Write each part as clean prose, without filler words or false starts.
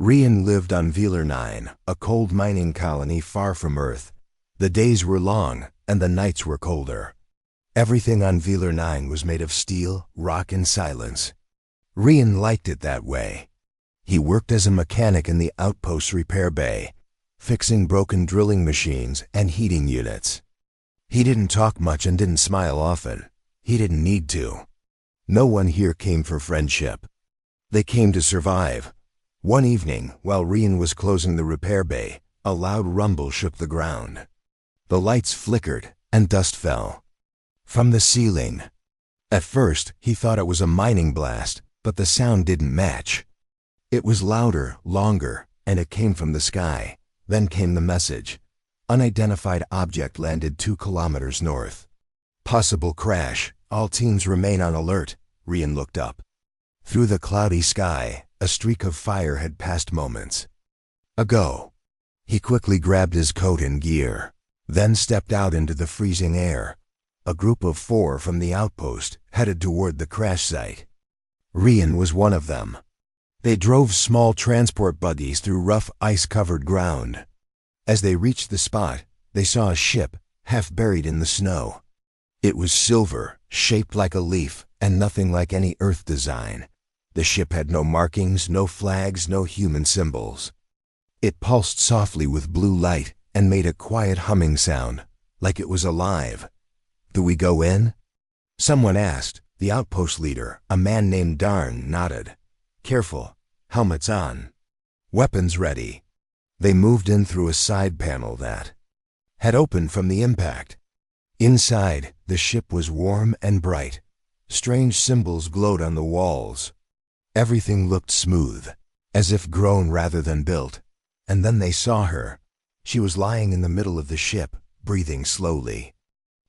Rian lived on Velar 9, a cold mining colony far from Earth. The days were long, and the nights were colder. Everything on Velar 9 was made of steel, rock, and silence. Rian liked it that way. He worked as a mechanic in the outpost repair bay, fixing broken drilling machines and heating units. He didn't talk much and didn't smile often. He didn't need to. No one here came for friendship. They came to survive. One evening, while Rian was closing the repair bay, a loud rumble shook the ground. The lights flickered and dust fell from the ceiling. At first, he thought it was a mining blast, but the sound didn't match. It was louder, longer, and it came from the sky. Then came the message. Unidentified object landed 2 kilometers north. Possible crash. All teams remain on alert. Rian looked up. Through the cloudy sky, a streak of fire had passed moments ago. He quickly grabbed his coat and gear, then stepped out into the freezing air. A group of 4 from the outpost headed toward the crash site. Rian was one of them. They drove small transport buggies through rough, ice-covered ground. As they reached the spot, they saw a ship, half buried in the snow. It was silver, shaped like a leaf, and nothing like any Earth design. The ship had no markings, no flags, no human symbols. It pulsed softly with blue light and made a quiet humming sound, like it was alive. "Do we go in?" Someone asked. The outpost leader, a man named Darn, nodded. "Careful. Helmets on. Weapons ready." They moved in through a side panel that had opened from the impact. Inside, the ship was warm and bright. Strange symbols glowed on the walls. Everything looked smooth, as if grown rather than built. And then they saw her. She was lying in the middle of the ship, breathing slowly.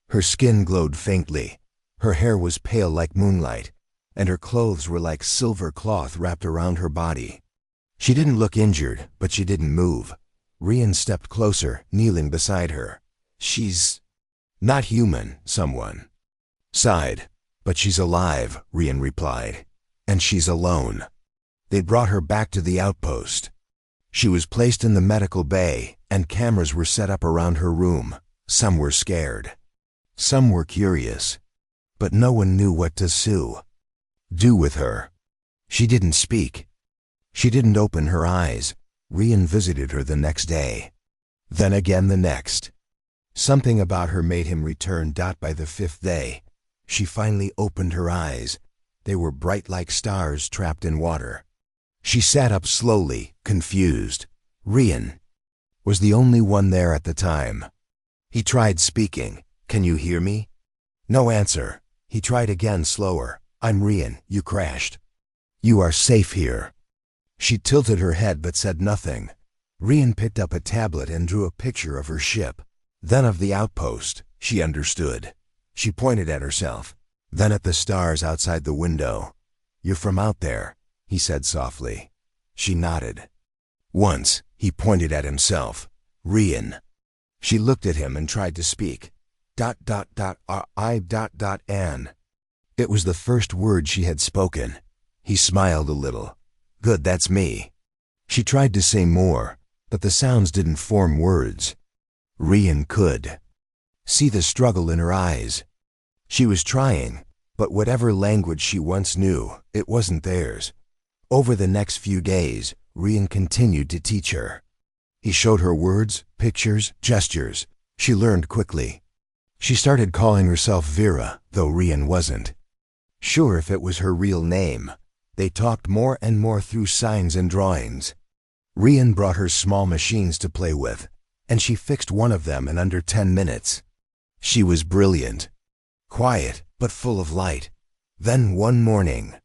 Her skin glowed faintly. Her hair was pale like moonlight, and her clothes were like silver cloth wrapped around her body. She didn't look injured, but she didn't move. Rian stepped closer, kneeling beside her. "She's not human," someone sighed. "But she's alive," Rian replied. "And she's alone." They brought her back to the outpost. She was placed in the medical bay, and cameras were set up around her room. Some were scared. Some were curious. But no one knew what to do with her. She didn't speak. She didn't open her eyes. Rian visited her the next day. Then again the next. Something about her made him return. By the 5th day, she finally opened her eyes. They were bright like stars trapped in water. She sat up slowly, confused. Rian was the only one there at the time. He tried speaking. "Can you hear me?" No answer. He tried again, slower. "I'm Rian. You crashed. You are safe here." She tilted her head but said nothing. Rian picked up a tablet and drew a picture of her ship, then of the outpost. She understood. She pointed at herself, then at the stars outside the window. "You're from out there," he said softly. She nodded. Once, he pointed at himself. "Rian." She looked at him and tried to speak. "An." It was the first word she had spoken. He smiled a little. "Good, that's me." She tried to say more, but the sounds didn't form words. Rian could see the struggle in her eyes. She was trying, but whatever language she once knew, it wasn't theirs. Over the next few days, Rian continued to teach her. He showed her words, pictures, gestures. She learned quickly. She started calling herself Vera, though Rian wasn't sure if it was her real name. They talked more and more through signs and drawings. Rian brought her small machines to play with, and she fixed one of them in under 10 minutes. She was brilliant, quiet, but full of light. Then one morning,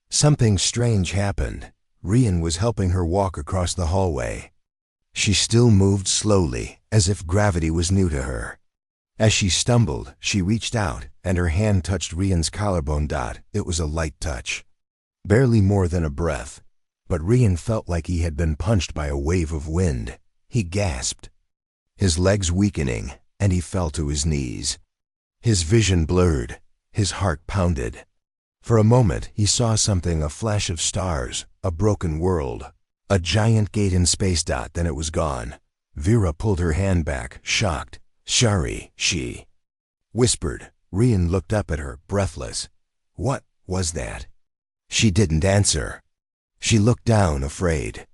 something strange happened. Rian was helping her walk across the hallway. She still moved slowly, as if gravity was new to her. As she stumbled, she reached out, and her hand touched Rian's collarbone. It was a light touch, barely more than a breath, but Rian felt like he had been punched by a wave of wind. He gasped, his legs weakening, and he fell to his knees. His vision blurred, his heart pounded. For a moment, he saw something, a flash of stars, a broken world. A giant gate in space. Then it was gone. Vera pulled her hand back, shocked. Shari, she whispered. Rian looked up at her, breathless. What was that? She didn't answer. She looked down, afraid.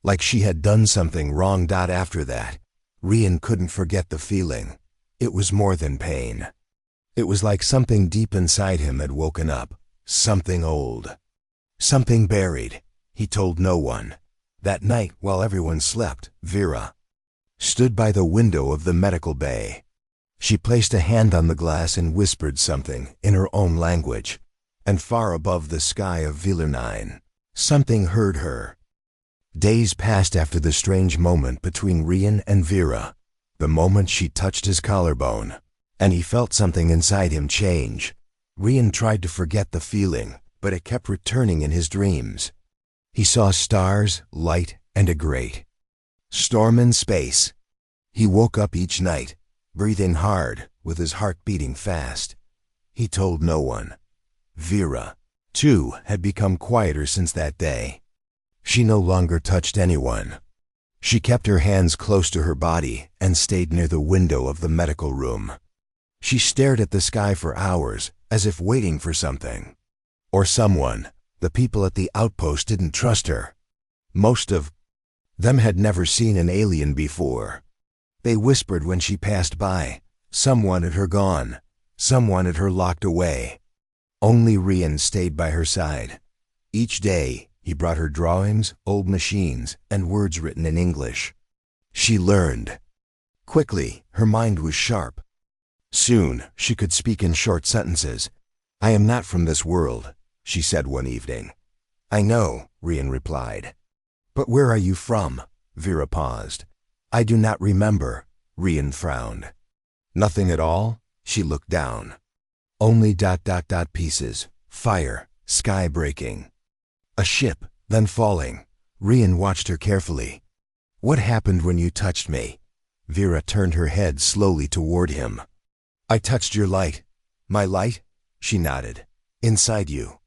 Like she had done something wrong. After that, Rian couldn't forget the feeling. It was more than pain. It was like something deep inside him had woken up. Something old. Something buried. He told no one. That night, while everyone slept, Vera stood by the window of the medical bay. She placed a hand on the glass and whispered something in her own language. And far above the sky of Vilernine, something heard her. Days passed after the strange moment between Rian and Vera. The moment she touched his collarbone, and he felt something inside him change. Rian tried to forget the feeling, but it kept returning in his dreams. He saw stars, light, and a great storm in space. He woke up each night, breathing hard, with his heart beating fast. He told no one. Vera, too, had become quieter since that day. She no longer touched anyone. She kept her hands close to her body and stayed near the window of the medical room. She stared at the sky for hours, as if waiting for something. Or someone. The people at the outpost didn't trust her. Most of them had never seen an alien before. They whispered when she passed by. Some wanted her gone. Some wanted her locked away. Only Rian stayed by her side. Each day, he brought her drawings, old machines, and words written in English. She learned. Quickly, her mind was sharp. Soon, she could speak in short sentences. I am not from this world, she said one evening. I know, Rian replied. But where are you from? Vera paused. I do not remember, Rian frowned. Nothing at all? She looked down. Only ... pieces, fire, sky breaking. A ship, then falling. Rian watched her carefully. What happened when you touched me? Vera turned her head slowly toward him. I touched your light. My light? She nodded. Inside you.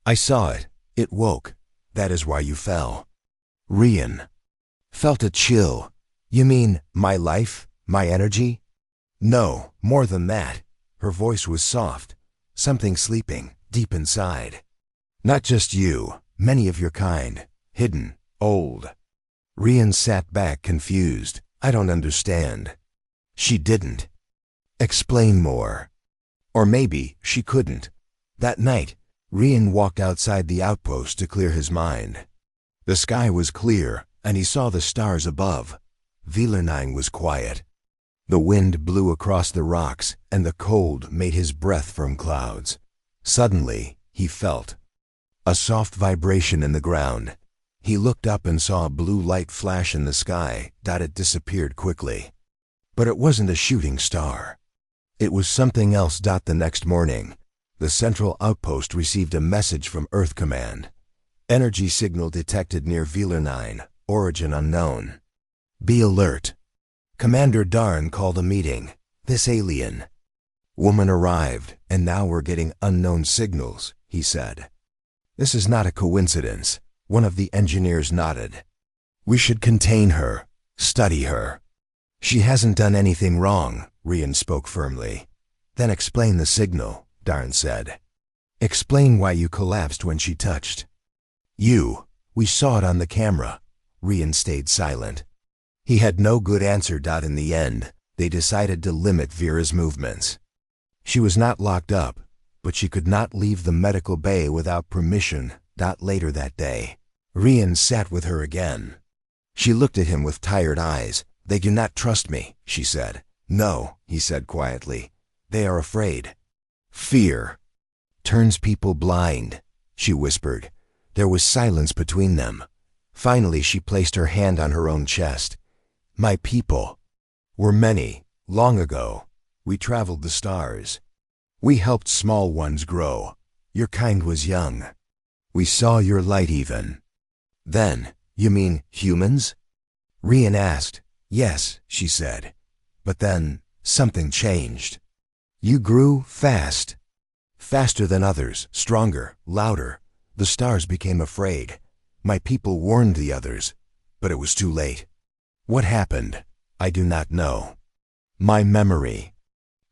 I saw it. It woke. That is why you fell. Rian felt a chill. You mean my life? My energy? No, more than that. Her voice was soft. Something sleeping, deep inside. Not just you. Many of your kind. Hidden. Old. Rian sat back, confused. I don't understand. She didn't. Explain more. Or maybe she couldn't. That night, Rian walked outside the outpost to clear his mind. The sky was clear, and he saw the stars above. Vilernine was quiet. The wind blew across the rocks, and the cold made his breath from clouds. Suddenly, he felt a soft vibration in the ground. He looked up and saw a blue light flash in the sky. It disappeared quickly. But it wasn't a shooting star. It was something else. The next morning, the central outpost received a message from Earth Command. Energy signal detected near Vilernine. Origin unknown. Be alert. Commander Darn called a meeting. This alien woman arrived, and now we're getting unknown signals, he said. This is not a coincidence. One of the engineers nodded. We should contain her, study her. She hasn't done anything wrong, Rian spoke firmly. Then explain the signal, Darn said. Explain why you collapsed when she touched. We saw it on the camera. Rian stayed silent. He had no good answer. In the end, they decided to limit Vera's movements. She was not locked up, but she could not leave the medical bay without permission. Later that day, Rian sat with her again. She looked at him with tired eyes. They do not trust me, she said. No, he said quietly. They are afraid. Fear turns people blind, she whispered. There was silence between them. Finally, she placed her hand on her own chest. My people were many. Long ago, we traveled the stars. We helped small ones grow. Your kind was young. We saw your light even. Then, you mean humans? Rian asked. Yes, she said. But then, something changed. You grew fast. Faster than others, stronger, louder. The stars became afraid. My people warned the others, but it was too late. What happened? I do not know. My memory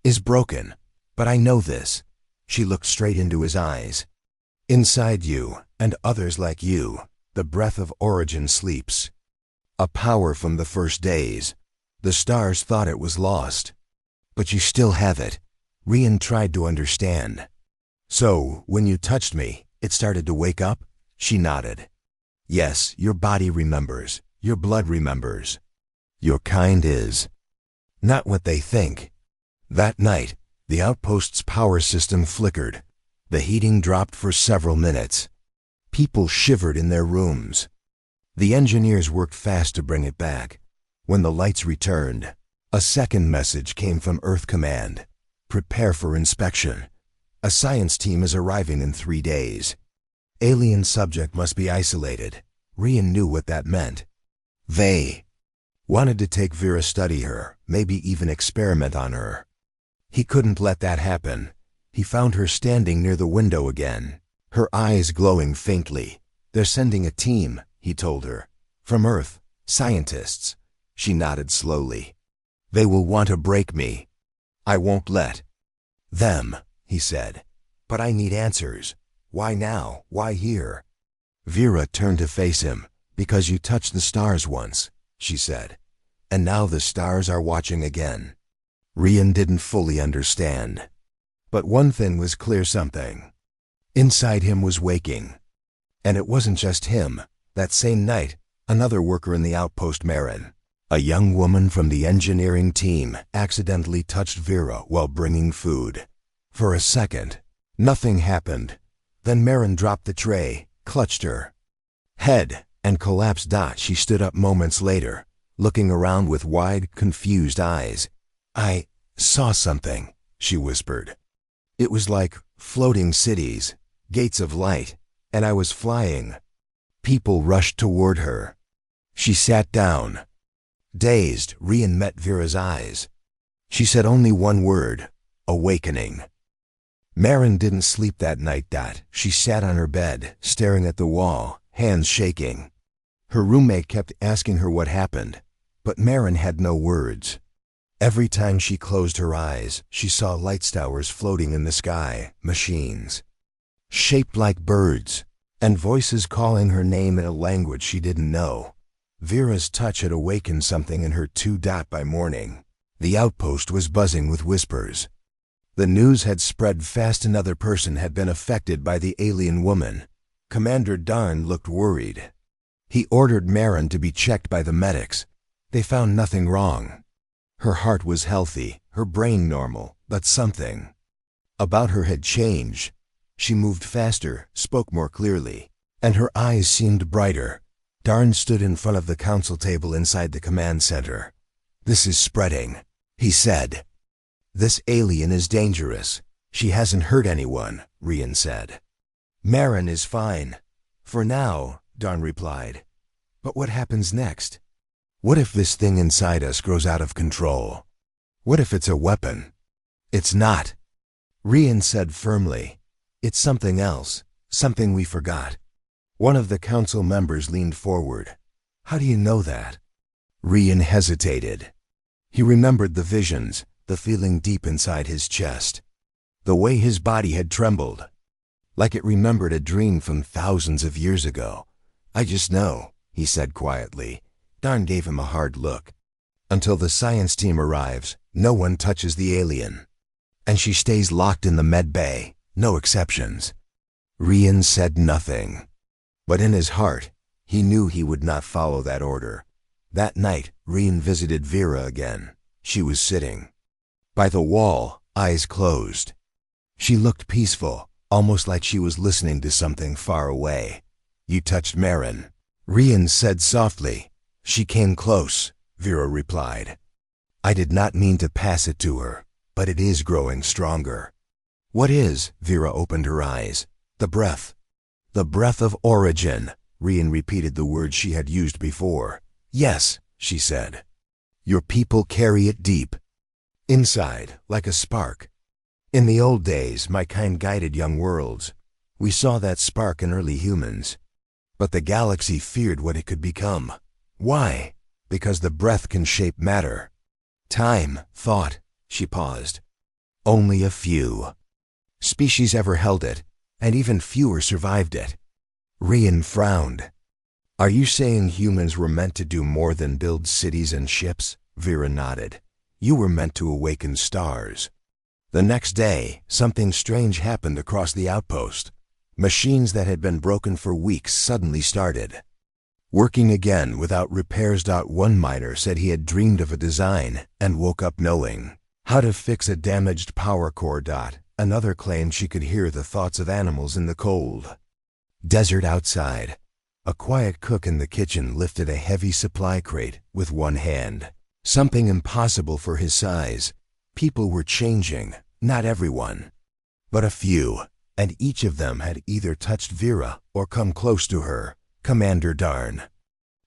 is broken, but I know this. She looked straight into his eyes. Inside you, and others like you, the breath of origin sleeps. A power from the first days. The stars thought it was lost. But you still have it. Rian tried to understand. So, when you touched me, it started to wake up? She nodded. Yes, your body remembers. Your blood remembers. Your kind is not what they think. That night, the outpost's power system flickered. The heating dropped for several minutes. People shivered in their rooms. The engineers worked fast to bring it back. When the lights returned, a second message came from Earth Command. Prepare for inspection. A science team is arriving in 3 days. Alien subject must be isolated. Rian knew what that meant. They wanted to take Vera, study her, maybe even experiment on her. He couldn't let that happen. He found her standing near the window again, her eyes glowing faintly. They're sending a team, he told her. From Earth, scientists. She nodded slowly. They will want to break me. I won't let them, he said. But I need answers. Why now? Why here? Vera turned to face him. Because you touched the stars once, she said. And now the stars are watching again. Rian didn't fully understand. But one thing was clear, something inside him was waking. And it wasn't just him. That same night, another worker in the outpost, Marin, a young woman from the engineering team, accidentally touched Vera while bringing food. For a second, nothing happened. Then Marin dropped the tray, clutched her head, and collapsed. She stood up moments later, looking around with wide, confused eyes. I saw something, she whispered. It was like floating cities, gates of light, and I was flying. People rushed toward her. She sat down. Dazed, Rian met Vera's eyes. She said only one word, awakening. Marin didn't sleep that night. She sat on her bed, staring at the wall, hands shaking. Her roommate kept asking her what happened, but Marin had no words. Every time she closed her eyes, she saw light towers floating in the sky, machines shaped like birds, and voices calling her name in a language she didn't know. Vera's touch had awakened something in her too. By morning, the outpost was buzzing with whispers. The news had spread fast. Another person had been affected by the alien woman. Commander Darn looked worried. He ordered Marin to be checked by the medics. They found nothing wrong. Her heart was healthy, her brain normal, but something about her had changed. She moved faster, spoke more clearly, and her eyes seemed brighter. Darn stood in front of the council table inside the command center. This is spreading, he said. This alien is dangerous. She hasn't hurt anyone, Rian said. Marin is fine. For now, Darn replied. But what happens next? What if this thing inside us grows out of control? What if it's a weapon? It's not, Rian said firmly. It's something else, something we forgot. One of the council members leaned forward. How do you know that? Rian hesitated. He remembered the visions, the feeling deep inside his chest. The way his body had trembled, like it remembered a dream from thousands of years ago. I just know, he said quietly. Darn gave him a hard look. Until the science team arrives, no one touches the alien. And she stays locked in the med bay, no exceptions. Rian said nothing. But in his heart, he knew he would not follow that order. That night, Rian visited Vera again. She was sitting by the wall, eyes closed. She looked peaceful, almost like she was listening to something far away. You touched Marin, Rian said softly. She came close, Vera replied. I did not mean to pass it to her, but it is growing stronger. What is? Vera opened her eyes. The breath. The breath of origin, Rian repeated the word she had used before. Yes, she said. Your people carry it deep inside, like a spark. In the old days, my kind guided young worlds. We saw that spark in early humans. But the galaxy feared what it could become. Why? Because the breath can shape matter. Time, thought, she paused. Only a few species ever held it, and even fewer survived it. Rian frowned. Are you saying humans were meant to do more than build cities and ships? Vera nodded. You were meant to awaken stars. The next day, something strange happened across the outpost. Machines that had been broken for weeks suddenly started working again without repairs. One miner said he had dreamed of a design and woke up knowing how to fix a damaged power core. Another claimed she could hear the thoughts of animals in the cold desert outside. A quiet cook in the kitchen lifted a heavy supply crate with one hand. Something impossible for his size. People were changing, not everyone, but a few, and each of them had either touched Vera or come close to her. Commander Darn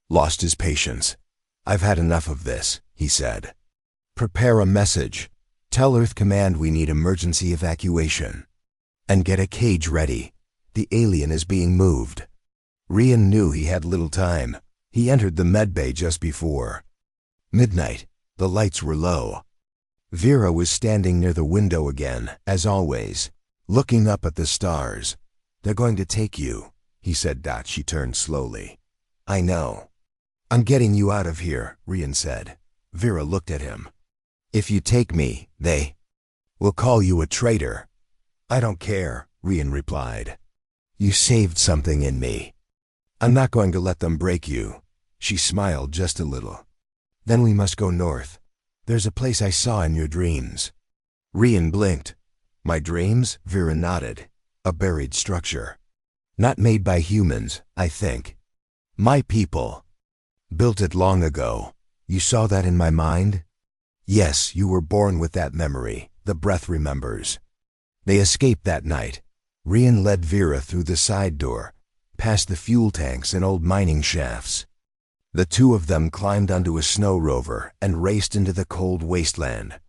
lost his patience. I've had enough of this, he said. Prepare a message. Tell Earth Command we need emergency evacuation. And get a cage ready. The alien is being moved. Rian knew he had little time. He entered the medbay just before midnight. The lights were low. Vera was standing near the window again, as always, looking up at the stars. They're going to take you, he said. She turned slowly. I know. I'm getting you out of here, Rian said. Vera looked at him. If you take me, they will call you a traitor. I don't care, Rian replied. You saved something in me. I'm not going to let them break you. She smiled just a little. Then we must go north. There's a place I saw in your dreams. Rian blinked. My dreams? Vera nodded. A buried structure. Not made by humans, I think. My people built it long ago. You saw that in my mind? Yes, you were born with that memory. The breath remembers. They escaped that night. Rian led Vera through the side door, past the fuel tanks and old mining shafts. The two of them climbed onto a snow rover and raced into the cold wasteland.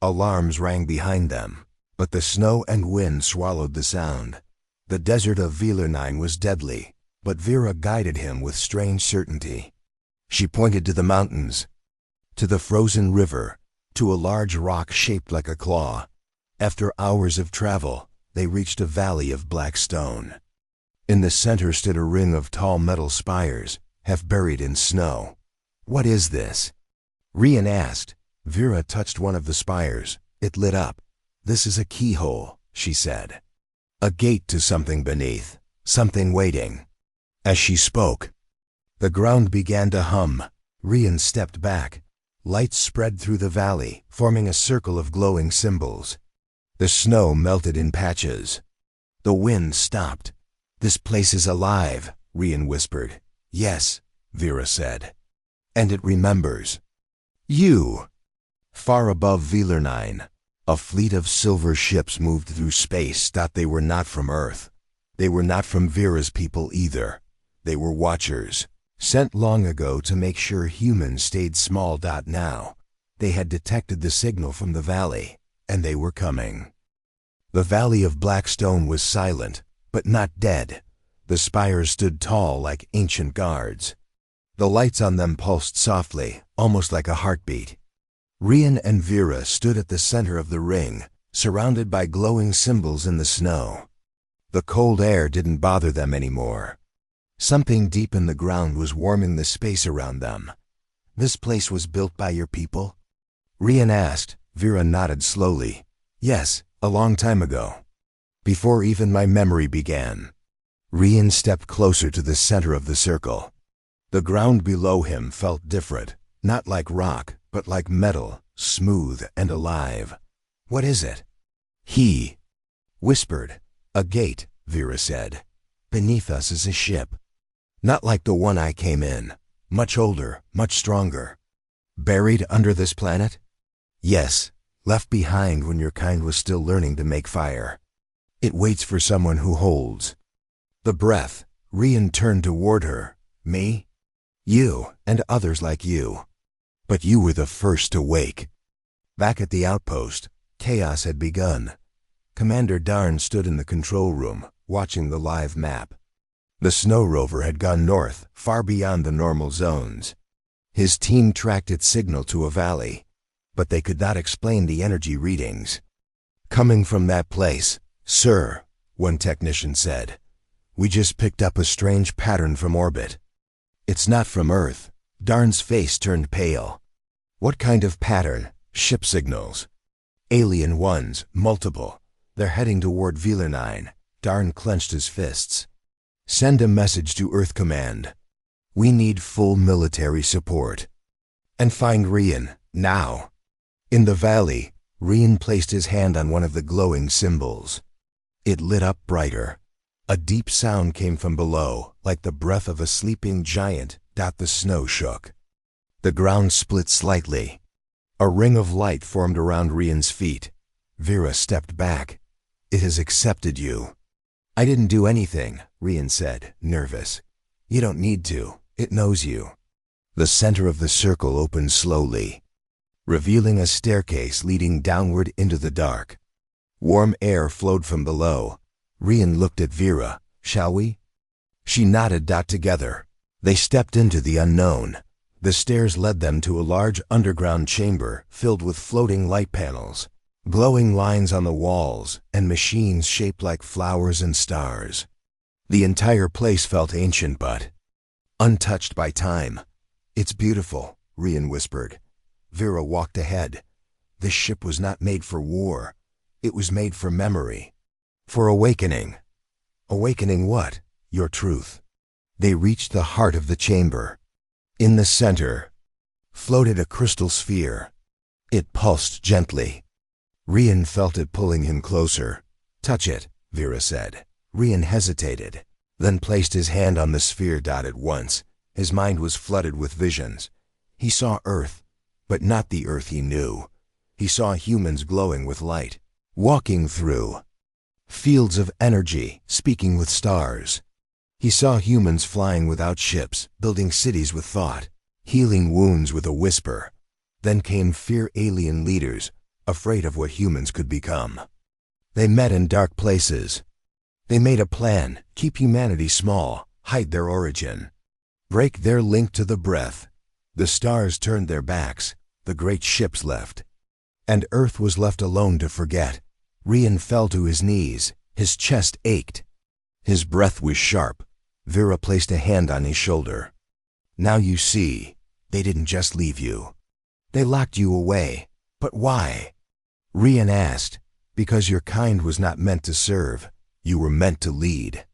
Alarms rang behind them, but the snow and wind swallowed the sound. The desert of Velarnine was deadly, but Vera guided him with strange certainty. She pointed to the mountains, to the frozen river, to a large rock shaped like a claw. After hours of travel, they reached a valley of black stone. In the center stood a ring of tall metal spires, half buried in snow. What is this? Rian asked. Vera touched one of the spires. It lit up. This is a keyhole, she said. A gate to something beneath, something waiting. As she spoke, the ground began to hum. Rian stepped back. Lights spread through the valley, forming a circle of glowing symbols. The snow melted in patches. The wind stopped. This place is alive, Rian whispered. Yes, Vera said. And it remembers. You. Far above Velarnine, a fleet of silver ships moved through space. They were not from Earth. They were not from Vera's people either. They were watchers, sent long ago to make sure humans stayed small. Now, they had detected the signal from the valley, and they were coming. The valley of black stone was silent, but not dead. The spires stood tall like ancient guards. The lights on them pulsed softly, almost like a heartbeat. Rian and Vera stood at the center of the ring, surrounded by glowing symbols in the snow. The cold air didn't bother them anymore. Something deep in the ground was warming the space around them. This place was built by your people? Rian asked. Vera nodded slowly. Yes, a long time ago. Before even my memory began. Rian stepped closer to the center of the circle. The ground below him felt different, not like rock, but like metal, smooth and alive. What is it? He whispered. A gate, Vera said. Beneath us is a ship. Not like the one I came in. Much older, much stronger. Buried under this planet? Yes, left behind when your kind was still learning to make fire. It waits for someone who holds the breath. Rian turned toward her. Me? You, and others like you. But you were the first to wake. Back at the outpost, chaos had begun. Commander Darn stood in the control room, watching the live map. The snow rover had gone north, far beyond the normal zones. His team tracked its signal to a valley, but they could not explain the energy readings. "Coming from that place, sir," one technician said. "We just picked up a strange pattern from orbit." "It's not from Earth." Darn's face turned pale. "What kind of pattern?" "Ship signals. Alien ones, multiple. They're heading toward Wheeler 9. Darn clenched his fists. "Send a message to Earth Command. We need full military support. And find Rian, now." In the valley, Rian placed his hand on one of the glowing symbols. It lit up brighter. A deep sound came from below, like the breath of a sleeping giant. The snow shook. The ground split slightly. A ring of light formed around Rian's feet. Vera stepped back. "It has accepted you." "I didn't do anything," Rian said, nervous. "You don't need to. It knows you." The center of the circle opened slowly, revealing a staircase leading downward into the dark. Warm air flowed from below. Rian looked at Vera. "Shall we?" She nodded. Together, they stepped into the unknown. The stairs led them to a large underground chamber filled with floating light panels, glowing lines on the walls, and machines shaped like flowers and stars. The entire place felt ancient but untouched by time. "It's beautiful," Rian whispered. Vera walked ahead. This ship was not made for war. It was made for memory. For awakening. Awakening what? Your truth. They reached the heart of the chamber. In the center floated a crystal sphere. It pulsed gently. Rian felt it pulling him closer. "Touch it," Vera said. Rian hesitated, then placed his hand on the sphere. At once, his mind was flooded with visions. He saw Earth, but not the Earth he knew. He saw humans glowing with light, walking through fields of energy, speaking with stars. He saw humans flying without ships, building cities with thought, healing wounds with a whisper. Then came fear. Alien leaders, afraid of what humans could become. They met in dark places. They made a plan: keep humanity small, hide their origin, break their link to the breath. The stars turned their backs, the great ships left, and Earth was left alone to forget. Rian fell to his knees. His chest ached. His breath was sharp. Vera placed a hand on his shoulder. "Now you see, they didn't just leave you. They locked you away. But why?" Rian asked. "Because your kind was not meant to serve. You were meant to lead."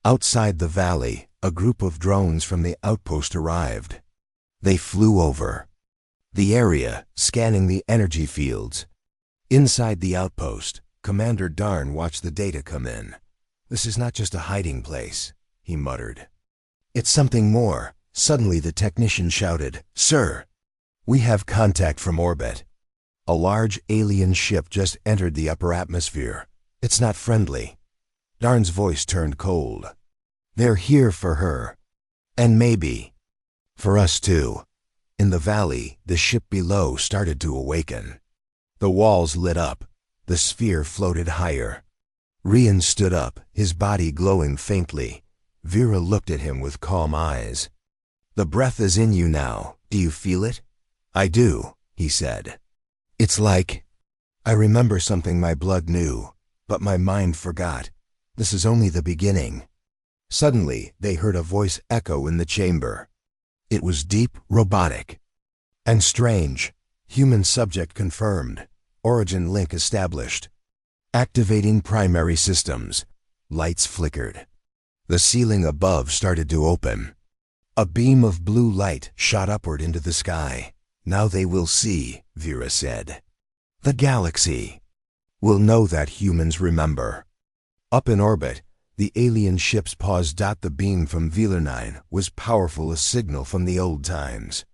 Outside the valley, a group of drones from the outpost arrived. They flew over the area, scanning the energy fields. Inside the outpost, Commander Darn watched the data come in. "This is not just a hiding place," he muttered. "It's something more." Suddenly the technician shouted, "Sir, we have contact from orbit. A large alien ship just entered the upper atmosphere. It's not friendly." Darn's voice turned cold. "They're here for her. And maybe for us too." In the valley, the ship below started to awaken. The walls lit up. The sphere floated higher. Rian stood up, his body glowing faintly. Vera looked at him with calm eyes. "The breath is in you now. Do you feel it?" "I do," he said. "It's like I remember something my blood knew, but my mind forgot. This is only the beginning." Suddenly, they heard a voice echo in the chamber. It was deep, robotic, and strange. Human subject confirmed. Origin link established. Activating primary systems. Lights flickered. The ceiling above started to open. A beam of blue light shot upward into the sky. "Now they will see," Vera said. "The galaxy will know that humans remember." Up in orbit, the alien ships paused. The beam from Wheeler 9 was powerful, a signal from the old times.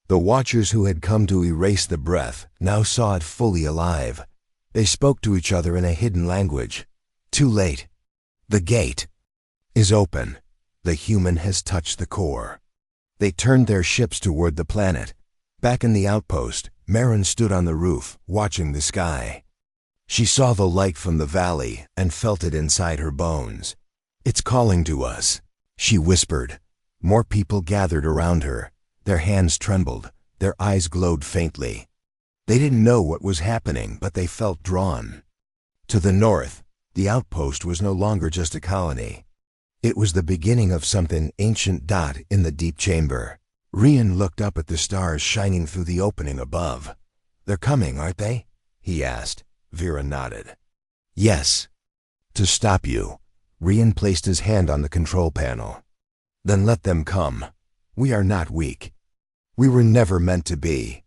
The watchers who had come to erase the breath now saw it fully alive. They spoke to each other in a hidden language. "Too late. The gate is open. The human has touched the core." They turned their ships toward the planet. Back in the outpost, Marin stood on the roof, watching the sky. She saw the light from the valley and felt it inside her bones. "It's calling to us." She whispered. More people gathered around her. Their hands trembled. Their eyes glowed faintly. They didn't know what was happening, but they felt drawn. To the north, the outpost was no longer just a colony. It was the beginning of something ancient. In the deep chamber, Rian looked up at the stars shining through the opening above. They're coming, aren't they? He asked. Vera nodded. Yes. To stop you, Rian placed his hand on the control panel. Then let them come. We are not weak. We were never meant to be.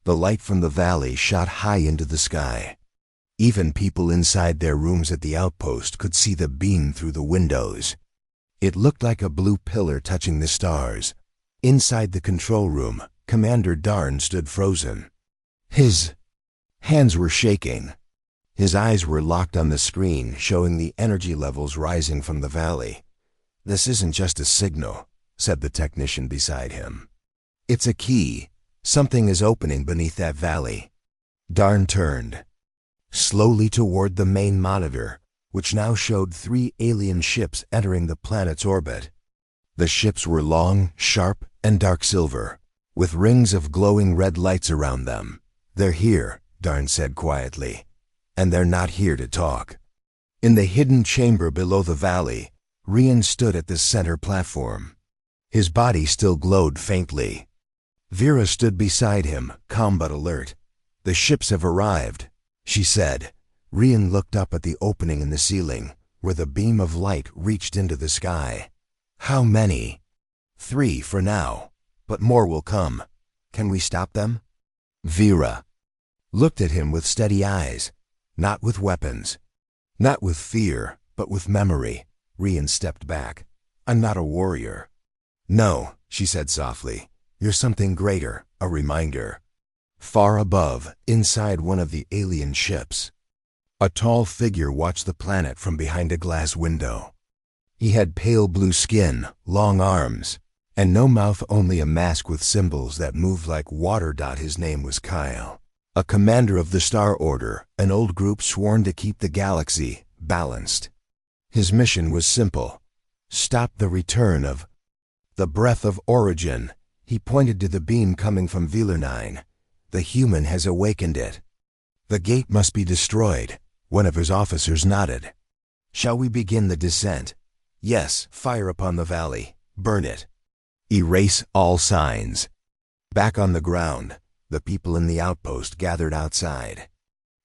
The light from the valley shot high into the sky. Even people inside their rooms at the outpost could see the beam through the windows. It looked like a blue pillar touching the stars. Inside the control room, Commander Darn stood frozen. His hands were shaking. His eyes were locked on the screen, showing the energy levels rising from the valley. This isn't just a signal, said the technician beside him. It's a key. Something is opening beneath that valley. Darn turned slowly toward the main monitor, which now showed 3 alien ships entering the planet's orbit. The ships were long, sharp, and dark silver, with rings of glowing red lights around them. They're here, Darn said quietly, and they're not here to talk. In the hidden chamber below the valley, Rian stood at the center platform. His body still glowed faintly. Vera stood beside him, calm but alert. The ships have arrived, she said. Rian looked up at the opening in the ceiling, where the beam of light reached into the sky. How many? 3 for now, but more will come. Can we stop them? Vera looked at him with steady eyes, not with weapons, not with fear, but with memory. Rian stepped back. I'm not a warrior. No, she said softly. You're something greater, a reminder. Far above, inside one of the alien ships, a tall figure watched the planet from behind a glass window. He had pale blue skin, long arms, and no mouth, only a mask with symbols that moved like water. His name was Kyle, a commander of the Star Order, an old group sworn to keep the galaxy balanced. His mission was simple: stop the return of the breath of origin. He pointed to the beam coming from Velar 9. The human has awakened it. The gate must be destroyed. One of his officers nodded. Shall we begin the descent? Yes, fire upon the valley. Burn it. Erase all signs. Back on the ground, the people in the outpost gathered outside.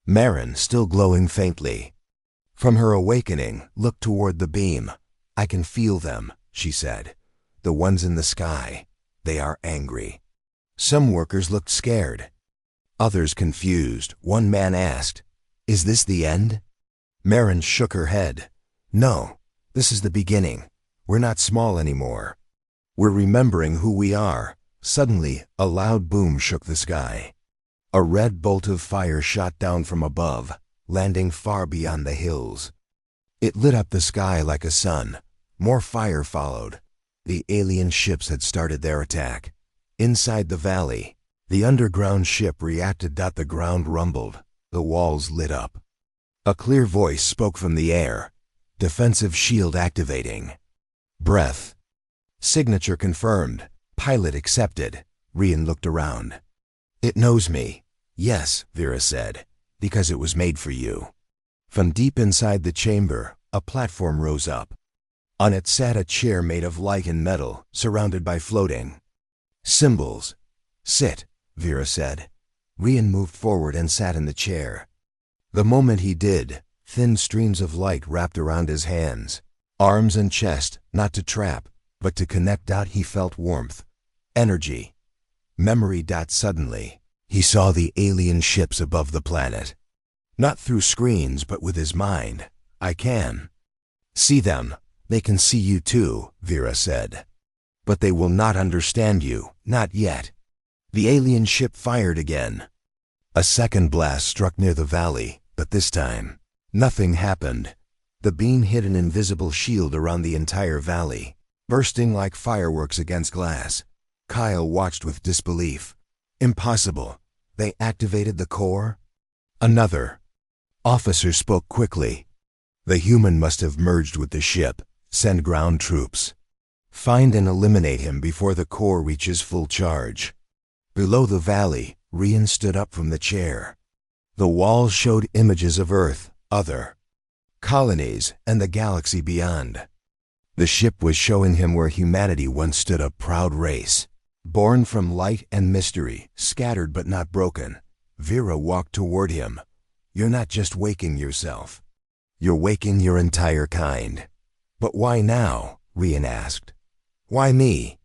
Marin, still glowing faintly from her awakening, looked toward the beam. I can feel them, she said. The ones in the sky. They are angry. Some workers looked scared. Others confused. One man asked, Is this the end? Marin shook her head. No, this is the beginning. We're not small anymore. We're remembering who we are. Suddenly, a loud boom shook the sky. A red bolt of fire shot down from above, landing far beyond the hills. It lit up the sky like a sun. More fire followed. The alien ships had started their attack. Inside the valley, the underground ship reacted. The ground rumbled. The walls lit up. A clear voice spoke from the air. Defensive shield activating. Breath. Signature confirmed. Pilot accepted. Rian looked around. It knows me. Yes, Vera said, because it was made for you. From deep inside the chamber, a platform rose up. On it sat a chair made of light and metal, surrounded by floating symbols. Sit, Vera said. Rian moved forward and sat in the chair. The moment he did, thin streams of light wrapped around his hands, arms and chest, not to trap, but to connect. He felt warmth, energy, memory. Suddenly, he saw the alien ships above the planet. Not through screens, but with his mind. I can see them. They can see you too, Vera said. But they will not understand you, not yet. The alien ship fired again. A second blast struck near the valley, but this time, nothing happened. The beam hit an invisible shield around the entire valley, bursting like fireworks against glass. Kyle watched with disbelief. Impossible. They activated the core? Another officer spoke quickly. The human must have merged with the ship. Send ground troops. Find and eliminate him before the core reaches full charge. Below the valley, Rian stood up from the chair. The walls showed images of Earth, other colonies, and the galaxy beyond. The ship was showing him where humanity once stood a proud race. Born from light and mystery, scattered but not broken, Vera walked toward him. You're not just waking yourself. You're waking your entire kind. But why now? Rian asked. Why me?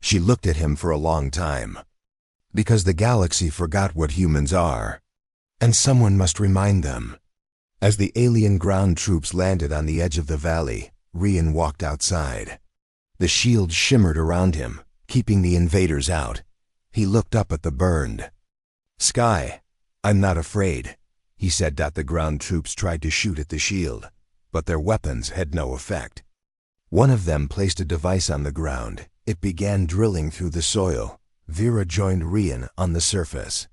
She looked at him for a long time. Because the galaxy forgot what humans are. And someone must remind them. As the alien ground troops landed on the edge of the valley, Rian walked outside. The shield shimmered around him, keeping the invaders out. He looked up at the burned sky. I'm not afraid, he said. The ground troops tried to shoot at the shield, but their weapons had no effect. One of them placed a device on the ground. It began drilling through the soil. Vera joined Rian on the surface.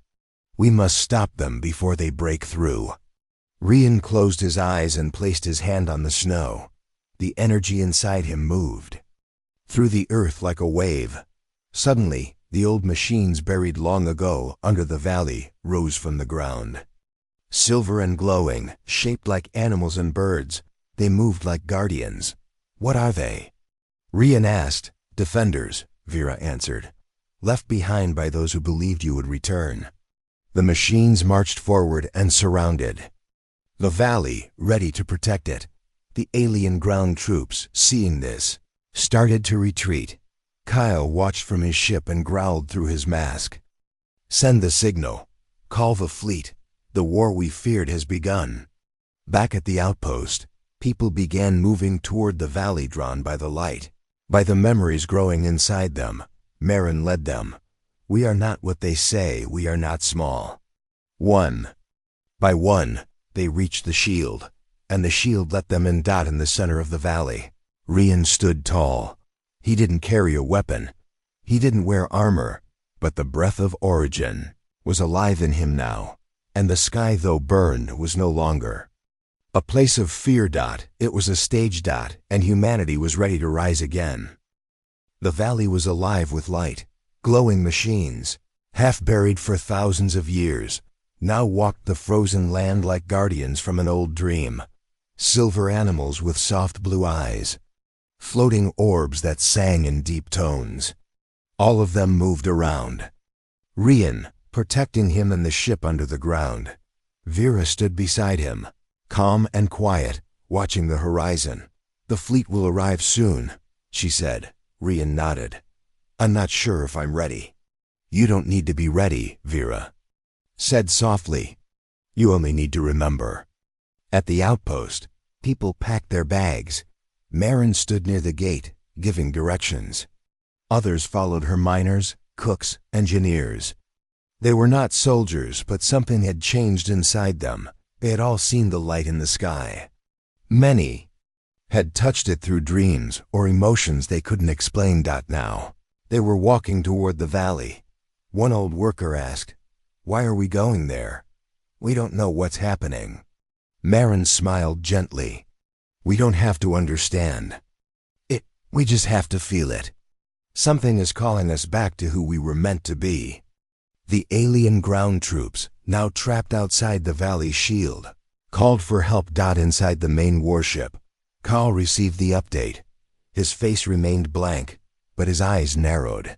We must stop them before they break through. Rian closed his eyes and placed his hand on the snow. The energy inside him moved through the earth like a wave. Suddenly, the old machines buried long ago under the valley rose from the ground. Silver and glowing, shaped like animals and birds, they moved like guardians. What are they? Rian asked. Defenders, Vera answered. Left behind by those who believed you would return. The machines marched forward and surrounded the valley, ready to protect it. The alien ground troops, seeing this, started to retreat. Kyle watched from his ship and growled through his mask. Send the signal. Call the fleet. The war we feared has begun. Back at the outpost, people began moving toward the valley, drawn by the light, by the memories growing inside them. Marin led them. We are not what they say, we are not small. One by one, they reached the shield, and the shield let them in. In the center of the valley, Rian stood tall. He didn't carry a weapon. He didn't wear armor, but the breath of origin was alive in him now, and the sky, though burned, was no longer a place of fear. It was a stage. And humanity was ready to rise again. The valley was alive with light. Glowing machines, half buried for thousands of years, now walked the frozen land like guardians from an old dream. Silver animals with soft blue eyes, floating orbs that sang in deep tones. All of them moved around Rian, protecting him and the ship under the ground. Vera stood beside him, calm and quiet, watching the horizon. The fleet will arrive soon, she said. Rian nodded. I'm not sure if I'm ready. You don't need to be ready, Vera said softly. You only need to remember. At the outpost, people packed their bags. Marin stood near the gate, giving directions. Others followed her: miners, cooks, engineers. They were not soldiers, but something had changed inside them. They had all seen the light in the sky. Many had touched it through dreams or emotions they couldn't explain. Now, they were walking toward the valley. One old worker asked, "Why are we going there? We don't know what's happening." Marin smiled gently. "We don't have to understand it, we just have to feel it. Something is calling us back to who we were meant to be." The alien ground troops, now trapped outside the valley's shield, called for help. Inside the main warship, Kyle received the update. His face remained blank, but his eyes narrowed.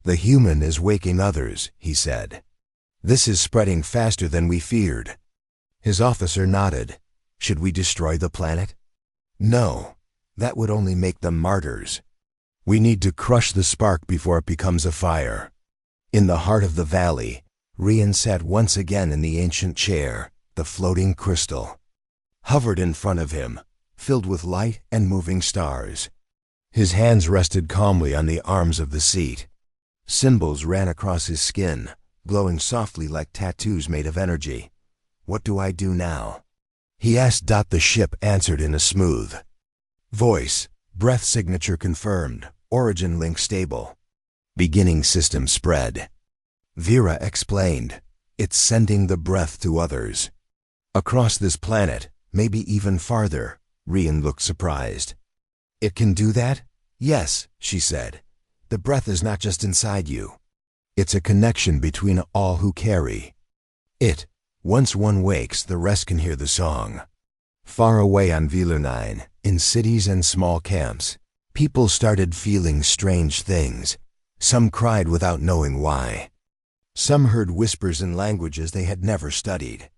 "The human is waking others," he said. "This is spreading faster than we feared." His officer nodded. "Should we destroy the planet?" "No, that would only make them martyrs. We need to crush the spark before it becomes a fire." In the heart of the valley, Rian sat once again in the ancient chair. The floating crystal hovered in front of him, filled with light and moving stars. His hands rested calmly on the arms of the seat. Symbols ran across his skin, glowing softly like tattoos made of energy. "What do I do now?" he asked. The ship answered in a smooth voice. "Breath signature confirmed. Origin link stable. Beginning system spread." Vera explained. "It's sending the breath to others. Across this planet, maybe even farther." Rian looked surprised. "It can do that?" Yes, she said. The breath is not just inside you. It's a connection between all who carry it. Once one wakes, the rest can hear the song. Far away on Wheeler 9, in cities and small camps, people started feeling strange things. Some cried without knowing why. Some heard whispers in languages they had never studied.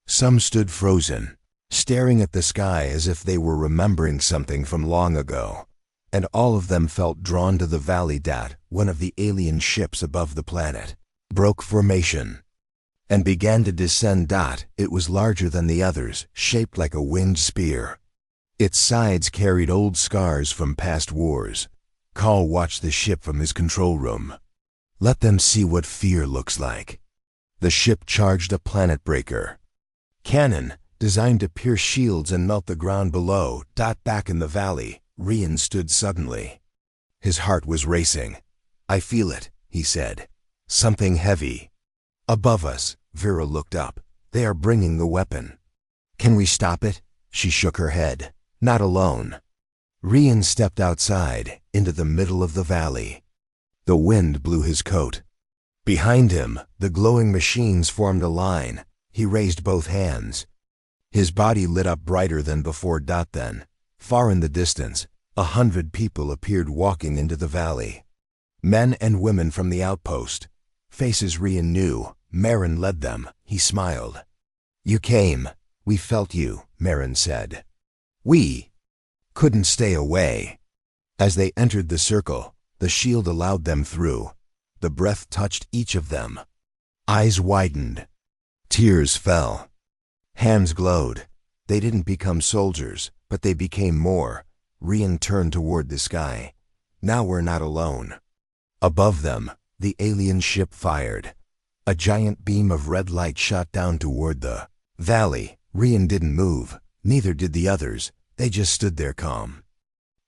Some stood frozen, staring at the sky as if they were remembering something from long ago. And all of them felt drawn to the valley. One of the alien ships above the planet broke formation and began to descend. It was larger than the others, shaped like a winged spear. Its sides carried old scars from past wars. Carl watched the ship from his control room. Let them see what fear looks like. The ship charged a planet breaker cannon designed to pierce shields and melt the ground below. Back in the valley, Rian stood suddenly. His heart was racing. I feel it, he said. Something heavy. Above us, Vera looked up. They are bringing the weapon. Can we stop it? She shook her head. Not alone. Rian stepped outside, into the middle of the valley. The wind blew his coat. Behind him, the glowing machines formed a line. He raised both hands. His body lit up brighter than before. Then, far in the distance, 100 people appeared walking into the valley. Men and women from the outpost. Faces Rian knew. Marin led them. He smiled. You came. We felt you, Marin said. We couldn't stay away. As they entered the circle, the shield allowed them through. The breath touched each of them. Eyes widened. Tears fell. Hands glowed. They didn't become soldiers, but they became more. Rian turned toward the sky. Now we're not alone. Above them, the alien ship fired. A giant beam of red light shot down toward the valley. Rian didn't move. Neither did the others. They just stood there calm.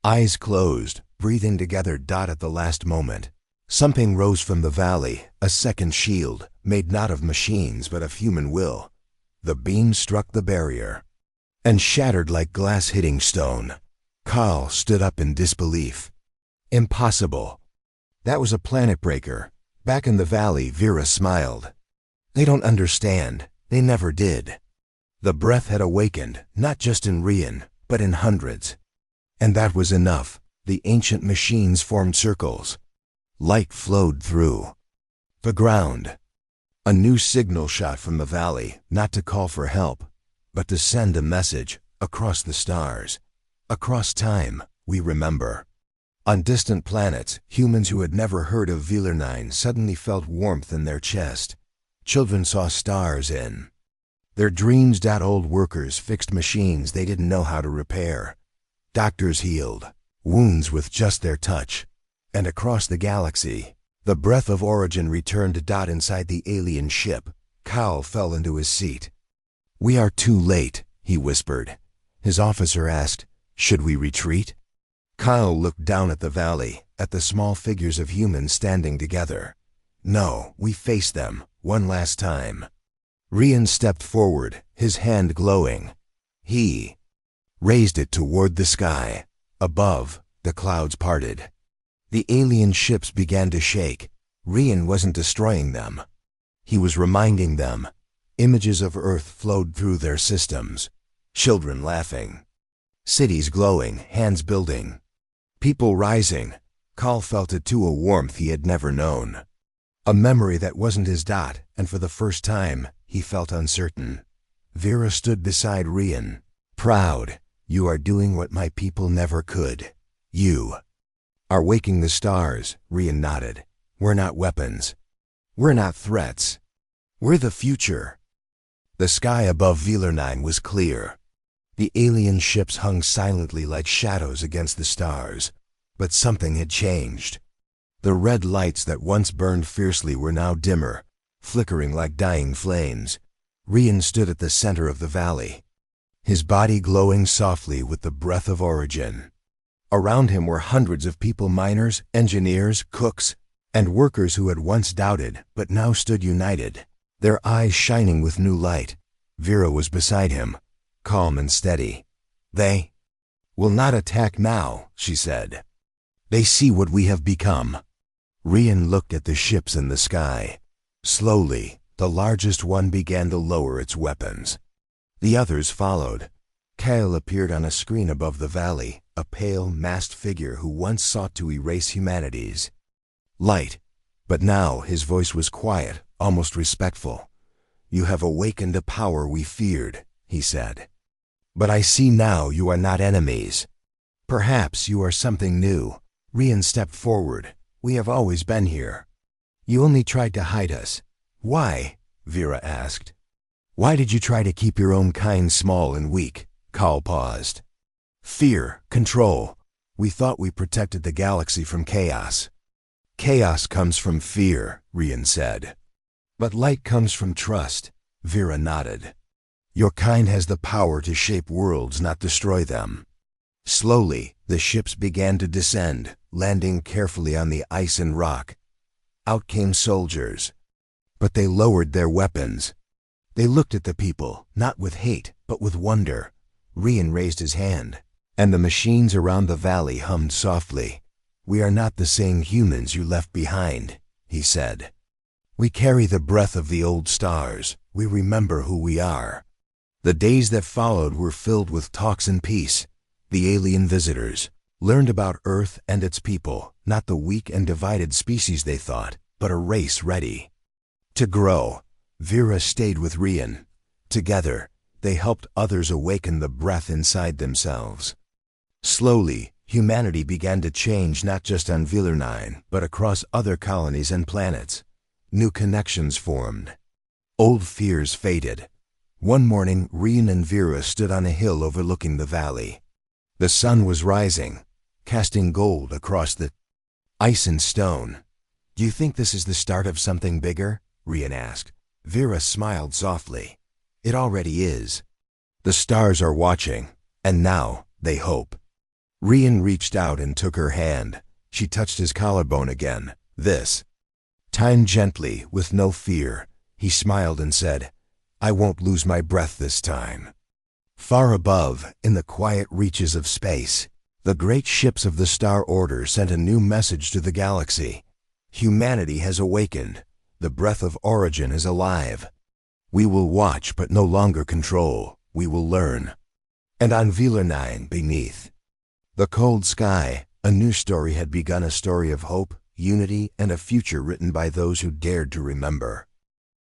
Eyes closed, breathing together. At the last moment, something rose from the valley, a second shield, made not of machines but of human will. The beam struck the barrier and shattered like glass hitting stone. Carl stood up in disbelief. Impossible. That was a planet breaker. Back in the valley, Vera smiled. They don't understand. They never did. The breath had awakened, not just in Rian, but in hundreds. And that was enough. The ancient machines formed circles. Light flowed through the ground. A new signal shot from the valley, not to call for help, but to send a message across the stars. Across time, we remember. On distant planets, humans who had never heard of Wheeler 9 suddenly felt warmth in their chest. Children saw stars in their dreams. Old workers fixed machines they didn't know how to repair. Doctors healed wounds with just their touch. And across the galaxy, the breath of origin returned. Inside the alien ship, Cal fell into his seat. We are too late, he whispered. His officer asked, should we retreat? Kyle looked down at the valley, at the small figures of humans standing together. No, we face them, one last time. Rian stepped forward, his hand glowing. He raised it toward the sky. Above, the clouds parted. The alien ships began to shake. Rian wasn't destroying them. He was reminding them. Images of Earth flowed through their systems. Children laughing. Cities glowing, hands building. People rising. Carl felt it too, a warmth he had never known. A memory that wasn't his. And for the first time, he felt uncertain. Vera stood beside Rian. Proud. You are doing what my people never could. You are waking the stars, Rian nodded. We're not weapons. We're not threats. We're the future. The sky above Wheeler 9 was clear. The alien ships hung silently like shadows against the stars. But something had changed. The red lights that once burned fiercely were now dimmer, flickering like dying flames. Rian stood at the center of the valley, his body glowing softly with the breath of origin. Around him were hundreds of people, miners, engineers, cooks, and workers who had once doubted but now stood united, their eyes shining with new light. Vera was beside him, calm and steady. They will not attack now, she said. They see what we have become. Rian looked at the ships in the sky. Slowly, the largest one began to lower its weapons. The others followed. Kyle appeared on a screen above the valley, a pale, masked figure who once sought to erase humanity's light. But now his voice was quiet, almost respectful. "You have awakened a power we feared," he said. "But I see now you are not enemies. Perhaps you are something new." Rian stepped forward. "We have always been here. You only tried to hide us." "Why?" Vera asked. "Why did you try to keep your own kind small and weak?" Kyle paused. "Fear, control. We thought we protected the galaxy from chaos." "Chaos comes from fear," Rian said. "But light comes from trust." Vera nodded. "Your kind has the power to shape worlds, not destroy them." Slowly, the ships began to descend, landing carefully on the ice and rock. Out came soldiers. But they lowered their weapons. They looked at the people, not with hate, but with wonder. Rian raised his hand, and the machines around the valley hummed softly. "We are not the same humans you left behind," he said. "We carry the breath of the old stars. We remember who we are." The days that followed were filled with talks and peace. The alien visitors learned about Earth and its people, not the weak and divided species they thought, but a race ready to grow. Vera stayed with Rian. Together, they helped others awaken the breath inside themselves. Slowly, humanity began to change, not just on Velar 9, but across other colonies and planets. New connections formed. Old fears faded. One morning, Rian and Vera stood on a hill overlooking the valley. The sun was rising, casting gold across the ice and stone. "Do you think this is the start of something bigger?" Rian asked. Vera smiled softly. "It already is. The stars are watching, and now they hope." Rian reached out and took her hand. She touched his collarbone again. "This time gently, with no fear." He smiled and said, "I won't lose my breath this time." Far above, in the quiet reaches of space, the great ships of the Star Order sent a new message to the galaxy. Humanity has awakened. The breath of origin is alive. We will watch but no longer control. We will learn. And on Velar 9 beneath the cold sky, a new story had begun, a story of hope, unity, and a future written by those who dared to remember.